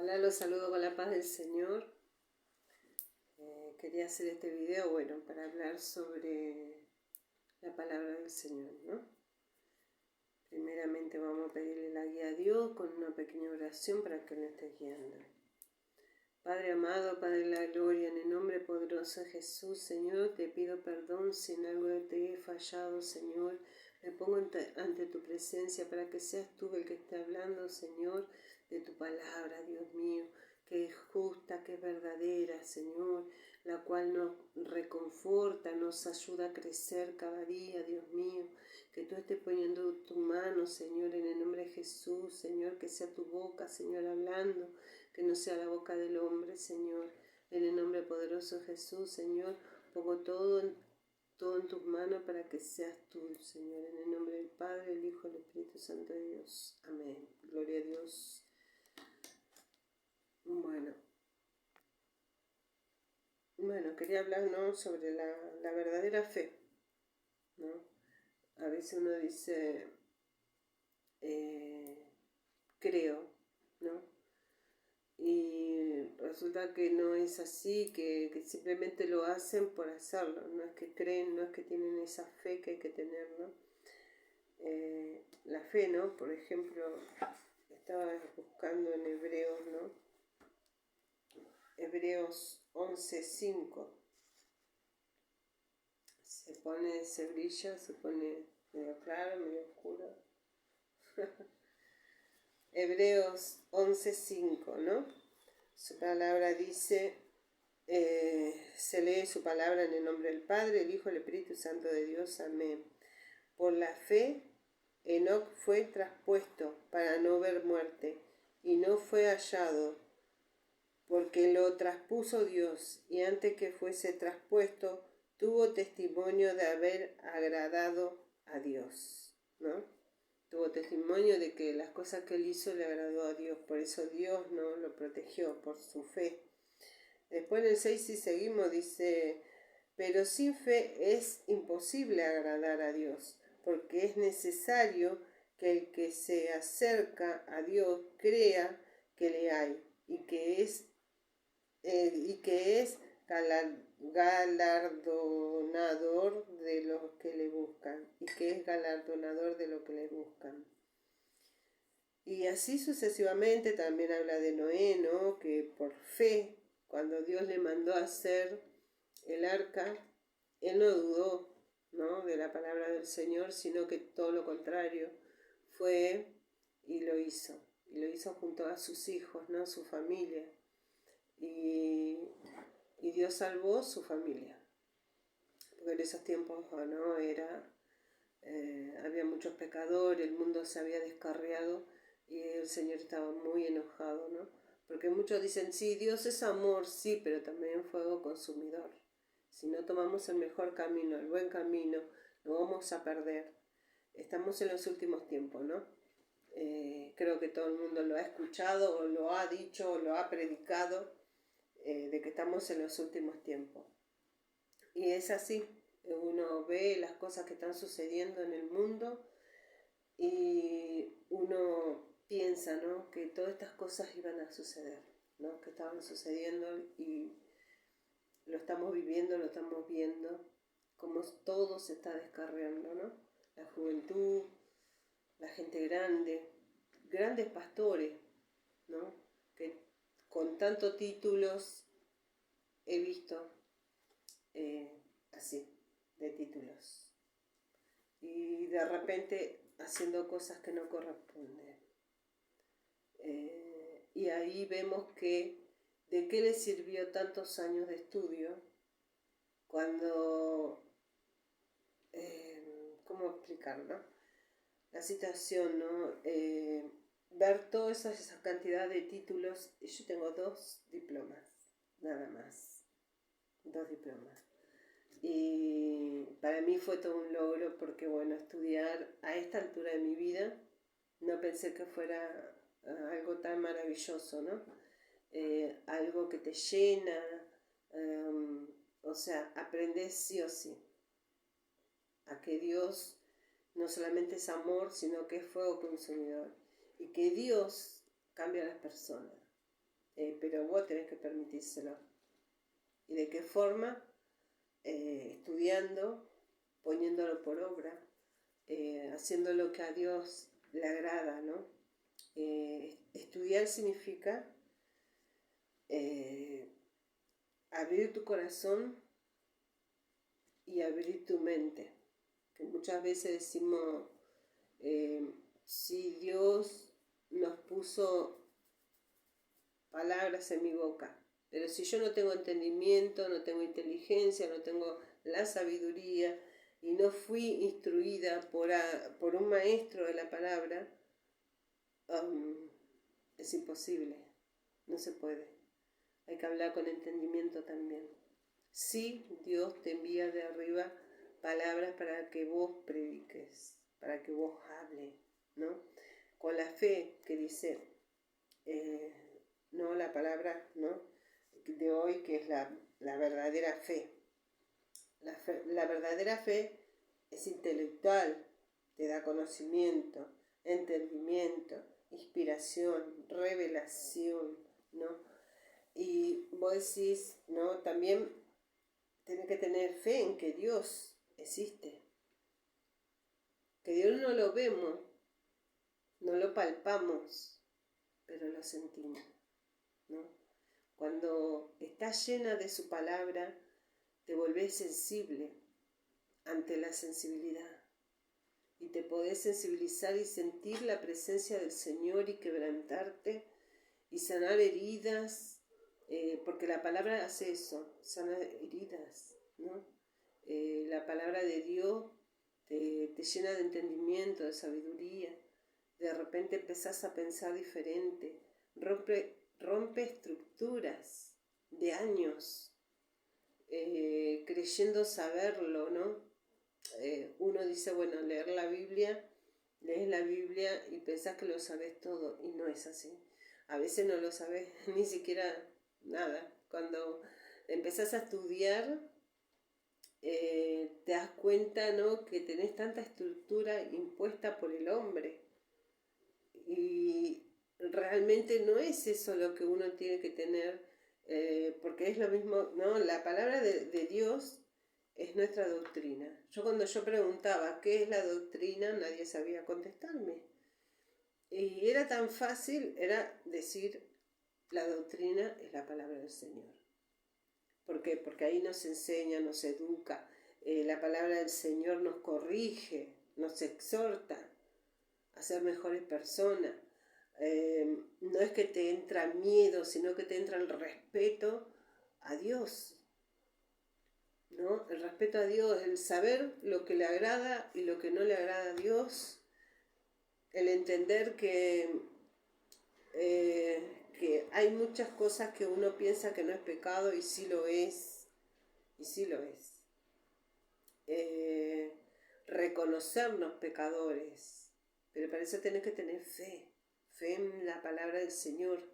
Hola, los saludo con la paz del Señor. Quería hacer este video, para hablar sobre la palabra del Señor, ¿no? Primeramente vamos a pedirle la guía a Dios con una pequeña oración para que nos esté guiando. Padre amado, Padre de la gloria, en el nombre poderoso de Jesús, Señor, te pido perdón si en algo te he fallado, Señor. Me pongo ante tu presencia para que seas tú el que esté hablando, Señor, de tu palabra, Dios mío, que es justa, que es verdadera, Señor, la cual nos reconforta, nos ayuda a crecer cada día, Dios mío. Que tú estés poniendo tu mano, Señor, en el nombre de Jesús, Señor, que sea tu boca, Señor, hablando, que no sea la boca del hombre, Señor. En el nombre poderoso de Jesús, Señor, pongo todo en tus manos para que seas tú, Señor. En el nombre del Padre, del Hijo y del Espíritu Santo de Dios. Amén. Gloria a Dios. Bueno, quería hablar, ¿no?, sobre la verdadera fe, ¿no? A veces uno dice, creo, ¿no? Y resulta que no es así, que simplemente lo hacen por hacerlo, no es que creen, no es que tienen esa fe que hay que tener, ¿no? La fe, ¿no? Por ejemplo, estaba buscando en Hebreos, ¿no? Hebreos 11:5. Se brilla, se pone medio claro, medio oscuro. Hebreos 11:5, ¿no? Su palabra dice, se lee su palabra en el nombre del Padre, el Hijo y el Espíritu Santo de Dios. Amén. Por la fe, Enoc fue traspuesto para no ver muerte, y no fue hallado, porque lo traspuso Dios, y antes que fuese traspuesto, tuvo testimonio de haber agradado a Dios, ¿no? Tuvo testimonio de que las cosas que él hizo le agradó a Dios, por eso Dios, ¿no?, lo protegió por su fe. Después en el 6, si seguimos, dice, pero sin fe es imposible agradar a Dios, porque es necesario que el que se acerca a Dios crea que le hay y que es galardonador de los que le buscan, Y así sucesivamente. También habla de Noé, ¿no?, que por fe, cuando Dios le mandó a hacer el arca, él no dudó, ¿no?, de la palabra del Señor, sino que todo lo contrario, fue y lo hizo. Y lo hizo junto a sus hijos, ¿no?, su familia. Y Dios salvó su familia. Porque en esos tiempos, ¿no?, había muchos pecadores, el mundo se había descarriado y el Señor estaba muy enojado, ¿no? Porque muchos dicen, sí, Dios es amor, sí, pero también fuego consumidor. Si no tomamos el mejor camino, el buen camino, lo vamos a perder. Estamos en los últimos tiempos, ¿no? Creo que todo el mundo lo ha escuchado, o lo ha dicho, o lo ha predicado, de que estamos en los últimos tiempos. Y es así, uno ve las cosas que están sucediendo en el mundo y uno piensa, ¿no?, que todas estas cosas iban a suceder, ¿no?, que estaban sucediendo, y lo estamos viviendo, lo estamos viendo, como todo se está descarriando, ¿no? La juventud, la gente grande, grandes pastores, ¿no?, que con tantos títulos he visto así, de títulos, y de repente haciendo cosas que no corresponden. Y ahí vemos que de qué le sirvió tantos años de estudio cuando, ¿cómo explicarlo? La situación, ¿no? Ver toda esa cantidad de títulos. Yo tengo 2 diplomas, nada más, 2 diplomas. Y para mí fue todo un logro, porque estudiar a esta altura de mi vida, no pensé que fuera algo tan maravilloso, ¿no? Algo que te llena, o sea, aprendes sí o sí a que Dios no solamente es amor, sino que es fuego consumidor, y que Dios cambia a las personas. pero vos tenés que permitírselo. ¿Y de qué forma? Estudiando, poniéndolo por obra, haciendo lo que a Dios le agrada, ¿no? Estudiar significa abrir tu corazón y abrir tu mente. Que muchas veces decimos, si Dios nos puso palabras en mi boca, pero si yo no tengo entendimiento, no tengo inteligencia, no tengo la sabiduría y no fui instruida por un maestro de la palabra, es imposible, no se puede. Hay que hablar con entendimiento también. Sí, Dios te envía de arriba palabras para que vos prediques, para que vos hables, ¿no? Con la fe que dice, no la palabra, ¿no? De hoy, que es la verdadera fe. La verdadera fe es intelectual, te da conocimiento, entendimiento, inspiración, revelación, ¿no? Y vos decís, ¿no? También tenés que tener fe en que Dios existe. Que Dios no lo vemos, no lo palpamos, pero lo sentimos, ¿no? Cuando estás llena de su palabra, te volvés sensible ante la sensibilidad. Y te podés sensibilizar y sentir la presencia del Señor y quebrantarte y sanar heridas, porque la palabra hace eso, sana heridas, ¿no? La palabra de Dios te llena de entendimiento, de sabiduría. De repente empezás a pensar diferente, rompe estructuras de años, creyendo saberlo, ¿no? Uno dice, bueno, lees la Biblia y pensás que lo sabes todo, y no es así. A veces no lo sabes ni siquiera nada. Cuando empezás a estudiar, te das cuenta, ¿no?, que tenés tanta estructura impuesta por el hombre. Y realmente no es eso lo que uno tiene que tener, porque es lo mismo, ¿no? La palabra de Dios es nuestra doctrina. Cuando yo preguntaba qué es la doctrina, nadie sabía contestarme. Y era tan fácil, era decir, la doctrina es la palabra del Señor. ¿Por qué? Porque ahí nos enseña, nos educa. La palabra del Señor nos corrige, nos exhorta a ser mejores personas. No es que te entra miedo, sino que te entra el respeto a Dios, ¿no? El respeto a Dios, el saber lo que le agrada y lo que no le agrada a Dios, el entender que hay muchas cosas que uno piensa que no es pecado y sí lo es, reconocernos pecadores, pero para eso tenés que tener fe en la palabra del Señor,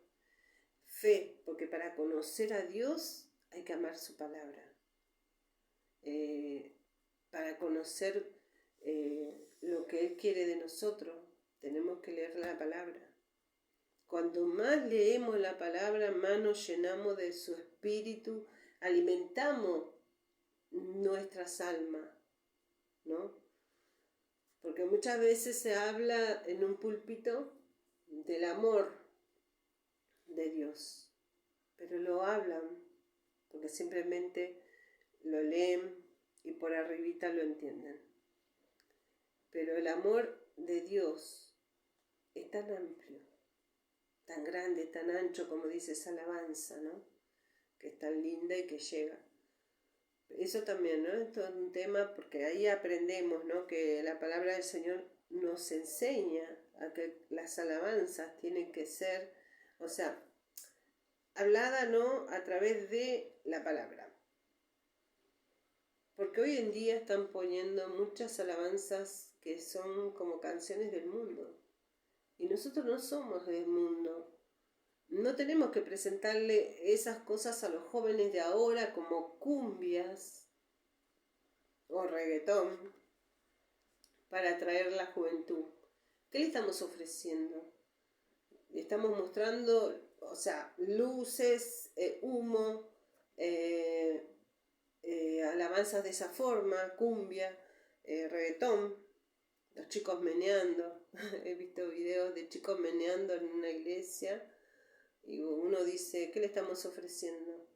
fe, porque para conocer a Dios hay que amar su palabra. Para conocer lo que Él quiere de nosotros, tenemos que leer la palabra. Cuando más leemos la palabra, más nos llenamos de su espíritu, alimentamos nuestras almas, ¿no? Porque muchas veces se habla en un púlpito del amor de Dios, pero lo hablan porque simplemente lo leen y por arribita lo entienden. Pero el amor de Dios es tan amplio, tan grande, tan ancho, como dice esa alabanza, ¿no? Que es tan linda y que llega. Eso también, ¿no? Esto es un tema porque ahí aprendemos, ¿no?, que la palabra del Señor nos enseña a que las alabanzas tienen que ser, o sea, hablada, ¿no?, a través de la palabra. Porque hoy en día están poniendo muchas alabanzas que son como canciones del mundo. Y nosotros no somos del mundo. No tenemos que presentarle esas cosas a los jóvenes de ahora como cumbias o reggaetón para atraer la juventud. ¿Qué le estamos ofreciendo? Le estamos mostrando o sea, luces, humo, alabanzas de esa forma, cumbia, reggaetón, los chicos meneando. He visto videos de chicos meneando en una iglesia y uno dice, ¿qué le estamos ofreciendo?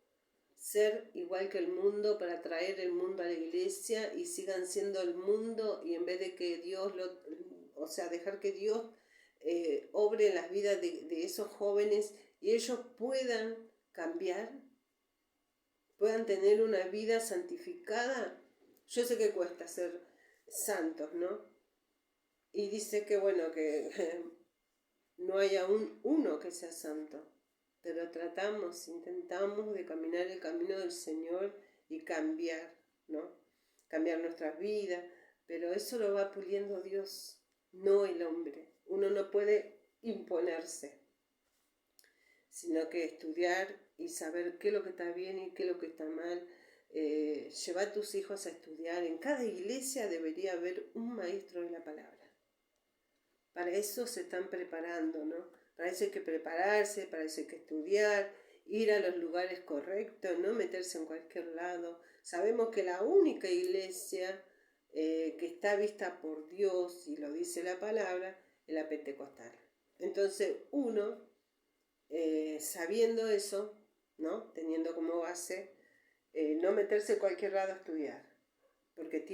Ser igual que el mundo para traer el mundo a la iglesia y sigan siendo el mundo, y en vez de que Dios o sea, dejar que Dios obre en las vidas de esos jóvenes y ellos puedan cambiar, puedan tener una vida santificada. Yo sé que cuesta ser santos, ¿no? Y dice que bueno, que no haya uno que sea santo, pero intentamos de caminar el camino del Señor y cambiar, ¿no? Cambiar nuestras vidas, pero eso lo va puliendo Dios, no el hombre. Uno no puede imponerse, sino que estudiar y saber qué es lo que está bien y qué es lo que está mal. Lleva a tus hijos a estudiar. En cada iglesia debería haber un maestro de la palabra. Para eso se están preparando, ¿no? Para eso hay que prepararse, para eso hay que estudiar, ir a los lugares correctos, no meterse en cualquier lado. Sabemos que la única iglesia que está vista por Dios, y lo dice la palabra, es la pentecostal. Entonces uno, sabiendo eso, ¿no? Teniendo como base, no meterse en cualquier lado a estudiar, porque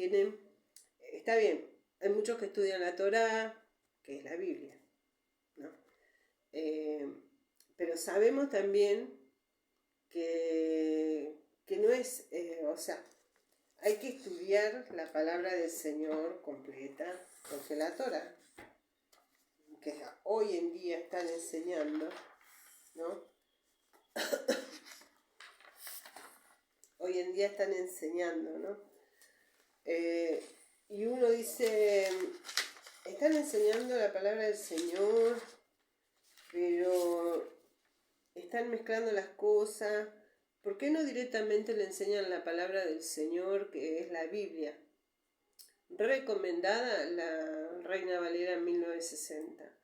está bien, hay muchos que estudian la Torá, que es la Biblia, ¿no? Pero sabemos también que no es, o sea, hay que estudiar la palabra del Señor completa, porque la Torá, que hoy en día están enseñando, ¿no? Hoy en día están enseñando, ¿no? Y uno dice, están enseñando la palabra del Señor, pero están mezclando las cosas. ¿Por qué no directamente le enseñan la palabra del Señor, que es la Biblia? Recomendada la Reina Valera 1960.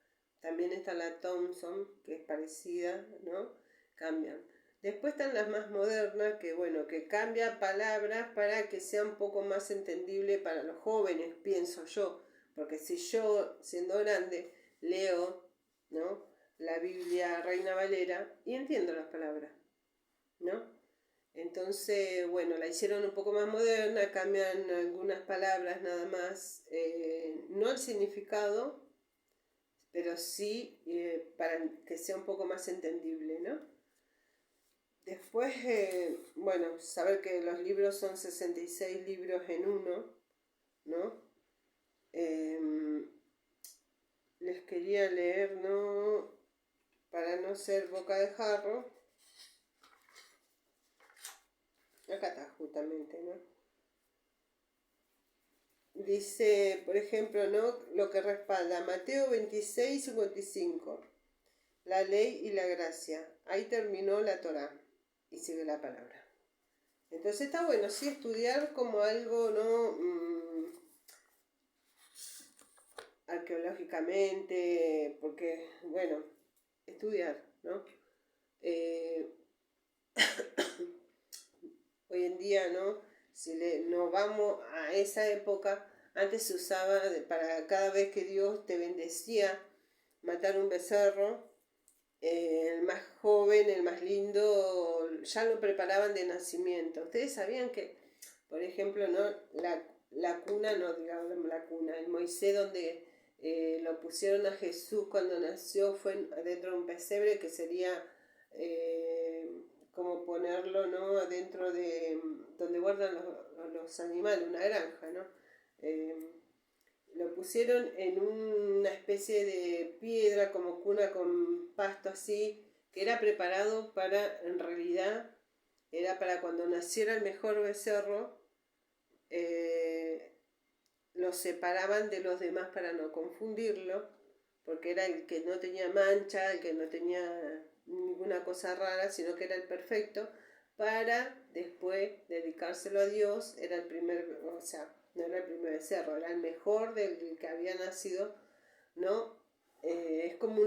También está la Thompson, que es parecida, ¿no? Cambian. Después están las más modernas, que bueno, que cambian palabras para que sea un poco más entendible para los jóvenes, pienso yo. Porque si yo, siendo grande, leo, ¿no?, la Biblia Reina Valera y entiendo las palabras, ¿no? Entonces, bueno, la hicieron un poco más moderna, cambian algunas palabras nada más, no el significado, pero sí para que sea un poco más entendible, ¿no? Después, bueno, saber que los libros son 66 libros en uno, ¿no? Les quería leer, ¿no?, para no ser boca de jarro. Acá está justamente, ¿no? Dice, por ejemplo, ¿no?, lo que respalda Mateo 26, 55. La ley y la gracia. Ahí terminó la Torá y sigue la palabra. Entonces está bueno, sí, estudiar como algo, ¿no?, arqueológicamente, porque, bueno, estudiar, ¿no? Hoy en día, ¿no? Si nos vamos a esa época, antes se usaba para cada vez que Dios te bendecía, matar un becerro. El más joven, el más lindo, ya lo preparaban de nacimiento. Ustedes sabían que, por ejemplo, ¿no?, la cuna, no digamos la cuna, el Moisés donde lo pusieron a Jesús cuando nació fue dentro de un pesebre, que sería como ponerlo, ¿no?, adentro de donde guardan los animales, una granja, ¿no? Lo pusieron en una especie de piedra como cuna con pasto así, que era preparado para, en realidad, era para cuando naciera el mejor becerro, lo separaban de los demás para no confundirlo, porque era el que no tenía mancha, el que no tenía ninguna cosa rara, sino que era el perfecto, para después dedicárselo a Dios. Era el primer, o sea, no era el primer becerro, era el mejor del que había nacido, ¿no? Es como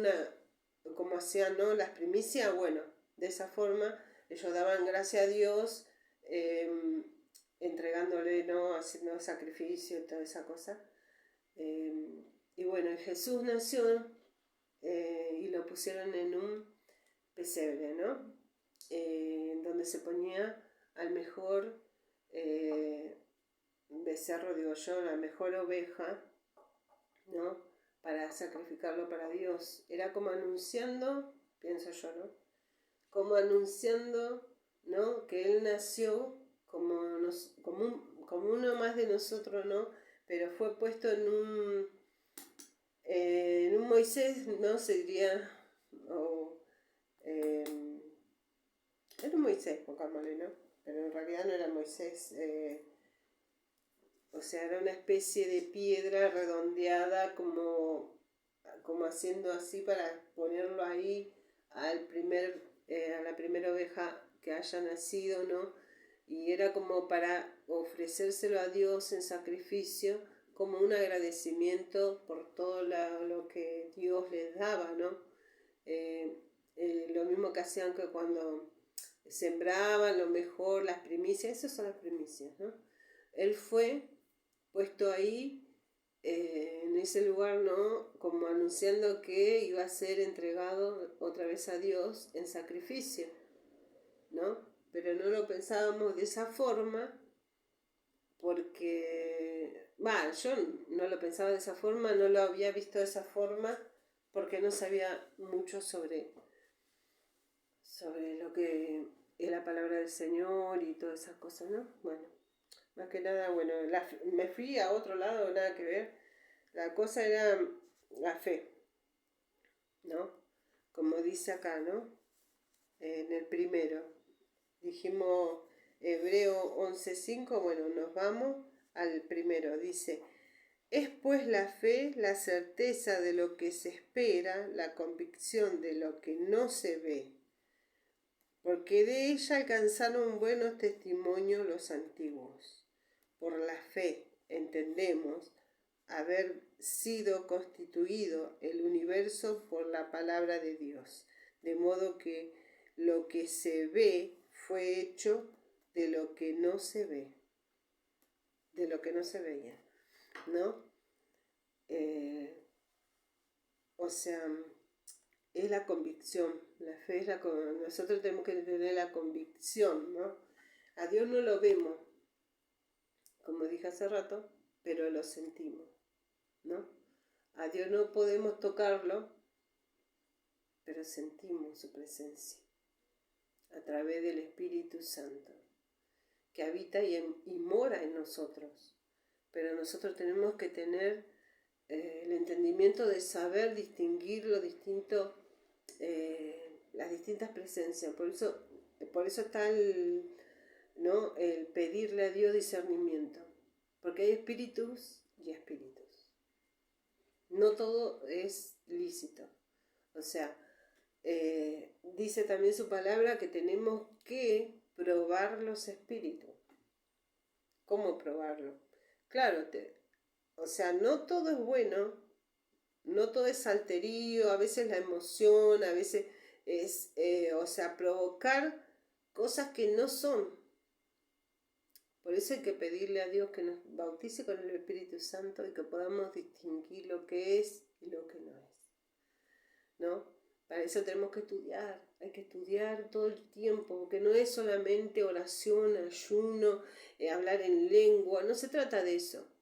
como hacían, ¿no?, las primicias, bueno, de esa forma ellos daban gracias a Dios, entregándole, ¿no?, haciendo sacrificio y toda esa cosa. Y bueno, Jesús nació y lo pusieron en un pesebre, ¿no? Donde se ponía al mejor becerro, digo yo, la mejor oveja, ¿no?, para sacrificarlo para Dios. Era como anunciando, pienso yo, ¿no?, como anunciando, ¿no?, que Él nació como uno más de nosotros, ¿no? Pero fue puesto en un Moisés, ¿no? Se diría, o era un Moisés, pongámosle, ¿no? Pero en realidad no era Moisés, o sea, era una especie de piedra redondeada, como haciendo así para ponerlo ahí a la primera oveja que haya nacido, ¿no? Y era como para ofrecérselo a Dios en sacrificio, como un agradecimiento por todo lo que Dios les daba, ¿no? Lo mismo que hacían que cuando sembraban lo mejor, las primicias, esas son las primicias, ¿no? Él fue puesto ahí, en ese lugar, ¿no?, como anunciando que iba a ser entregado otra vez a Dios en sacrificio, ¿no? Pero no lo pensábamos de esa forma porque, yo no lo pensaba de esa forma, no lo había visto de esa forma porque no sabía mucho sobre lo que es la palabra del Señor y todas esas cosas, ¿no? Bueno, más que nada, bueno, me fui a otro lado, nada que ver. La cosa era la fe, ¿no? Como dice acá, ¿no? En el primero. Dijimos Hebreo 11:5, bueno, nos vamos al primero. Dice, es pues la fe la certeza de lo que se espera, la convicción de lo que no se ve, porque de ella alcanzaron buenos testimonios los antiguos. Por la fe entendemos haber sido constituido el universo por la palabra de Dios, de modo que lo que se ve fue hecho de lo que no se ve, de lo que no se veía, ¿no? O sea, es la convicción, la fe es nosotros tenemos que tener la convicción, ¿no? A Dios no lo vemos, como dije hace rato, pero lo sentimos, ¿no? A Dios no podemos tocarlo, pero sentimos su presencia a través del Espíritu Santo, que habita y mora en nosotros. Pero nosotros tenemos que tener el entendimiento de saber distinguir lo distinto, las distintas presencias. Por eso está ¿no?, el pedirle a Dios discernimiento, porque hay espíritus y espíritus. No todo es lícito. O sea, dice también su palabra que tenemos que probar los espíritus. ¿Cómo probarlo? Claro, o sea, no todo es bueno, no todo es salterío, a veces la emoción, a veces es, o sea, provocar cosas que no son. Por eso hay que pedirle a Dios que nos bautice con el Espíritu Santo y que podamos distinguir lo que es y lo que no es, ¿no? Para eso tenemos que estudiar, hay que estudiar todo el tiempo, porque no es solamente oración, ayuno, hablar en lengua, no se trata de eso.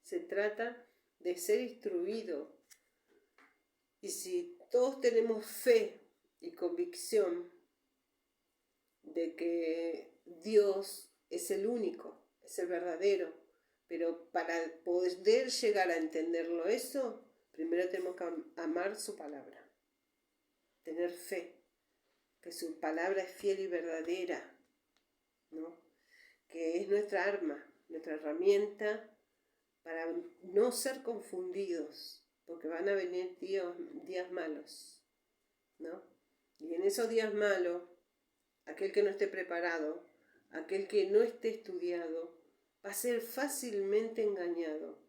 Se trata de ser instruido. Y si todos tenemos fe y convicción de que Dios es el único, es el verdadero, pero para poder llegar a entenderlo eso, primero tenemos que amar su palabra, tener fe, que su palabra es fiel y verdadera, ¿no? Que es nuestra arma, nuestra herramienta para no ser confundidos, porque van a venir días malos, ¿no? Y en esos días malos, aquel que no esté preparado, aquel que no esté estudiado, va a ser fácilmente engañado.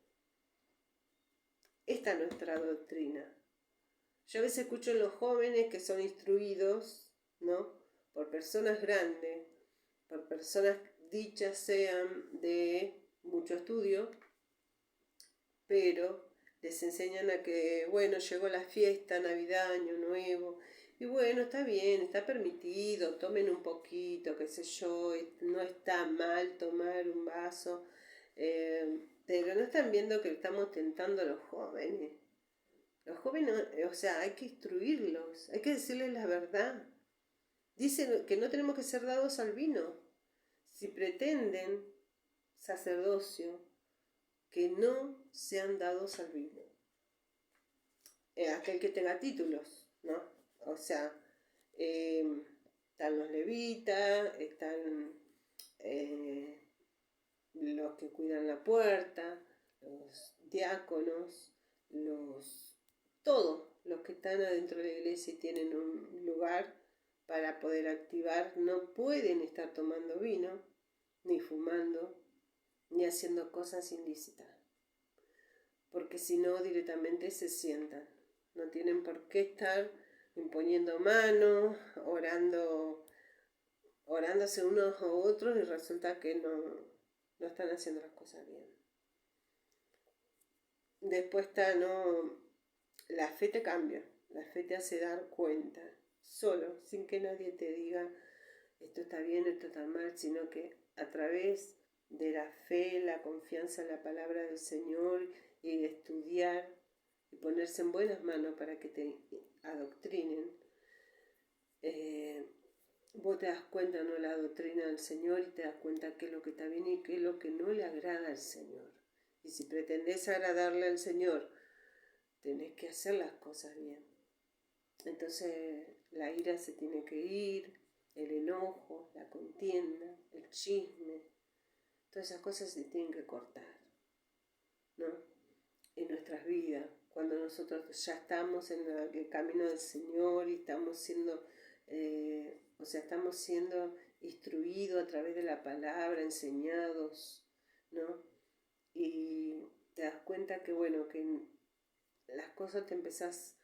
Esta es nuestra doctrina. Yo a veces escucho a los jóvenes que son instruidos, ¿no? Por personas grandes, por personas dichas sean de mucho estudio, pero les enseñan a que, bueno, llegó la fiesta, Navidad, Año Nuevo, y bueno, está bien, está permitido, tomen un poquito, qué sé yo, no está mal tomar un vaso, pero no están viendo que estamos tentando a los jóvenes. Los jóvenes, o sea, hay que instruirlos, hay que decirles la verdad. Dicen que no tenemos que ser dados al vino. Si pretenden sacerdocio, que no sean dados al vino. Aquel que tenga títulos, ¿no? O sea, están los levitas, están los que cuidan la puerta, los diáconos, todos los que están adentro de la iglesia y tienen un lugar para poder activar, no pueden estar tomando vino, ni fumando, ni haciendo cosas ilícitas, porque si no directamente se sientan. No tienen por qué estar imponiendo manos, orándose unos a otros y resulta que no están haciendo las cosas bien. Después está, ¿no? La fe te cambia, la fe te hace dar cuenta, solo, sin que nadie te diga esto está bien, esto está mal, sino que a través de la fe, la confianza en la palabra del Señor y de estudiar y ponerse en buenas manos para que te adoctrinen, vos te das cuenta, ¿no?, la doctrina del Señor, y te das cuenta qué es lo que está bien y qué es lo que no le agrada al Señor. Y si pretendés agradarle al Señor, tenés que hacer las cosas bien. Entonces la ira se tiene que ir, el enojo, la contienda, el chisme, todas esas cosas se tienen que cortar, ¿no? En nuestras vidas, cuando nosotros ya estamos en el camino del Señor y estamos siendo, estamos siendo instruidos a través de la palabra, enseñados, ¿no? Y te das cuenta que, bueno, que las cosas te empezás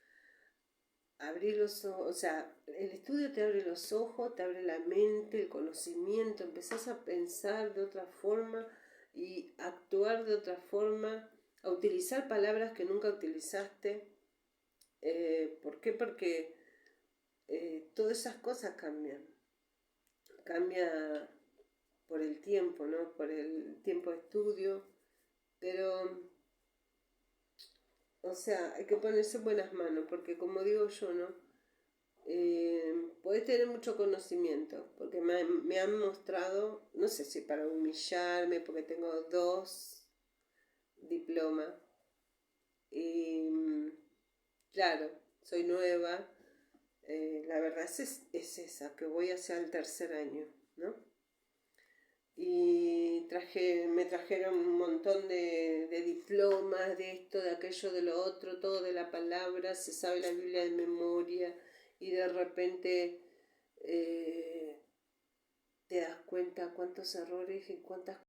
a abrir los ojos, o sea, el estudio te abre los ojos, te abre la mente, el conocimiento, empezás a pensar de otra forma y actuar de otra forma, a utilizar palabras que nunca utilizaste. ¿Por qué? Porque todas esas cosas cambian. Cambia por el tiempo, ¿no? Por el tiempo de estudio, pero, o sea, hay que ponerse en buenas manos, porque como digo yo, ¿no? Podés tener mucho conocimiento, porque me han mostrado, no sé si para humillarme, porque tengo 2 diplomas, y claro, soy nueva, la verdad es esa, que voy hacia el 3er año, ¿no? Y me trajeron un montón de diplomas, de esto, de aquello, de lo otro, todo de la palabra, se sabe la Biblia de memoria, y de repente te das cuenta cuántos errores y cuántas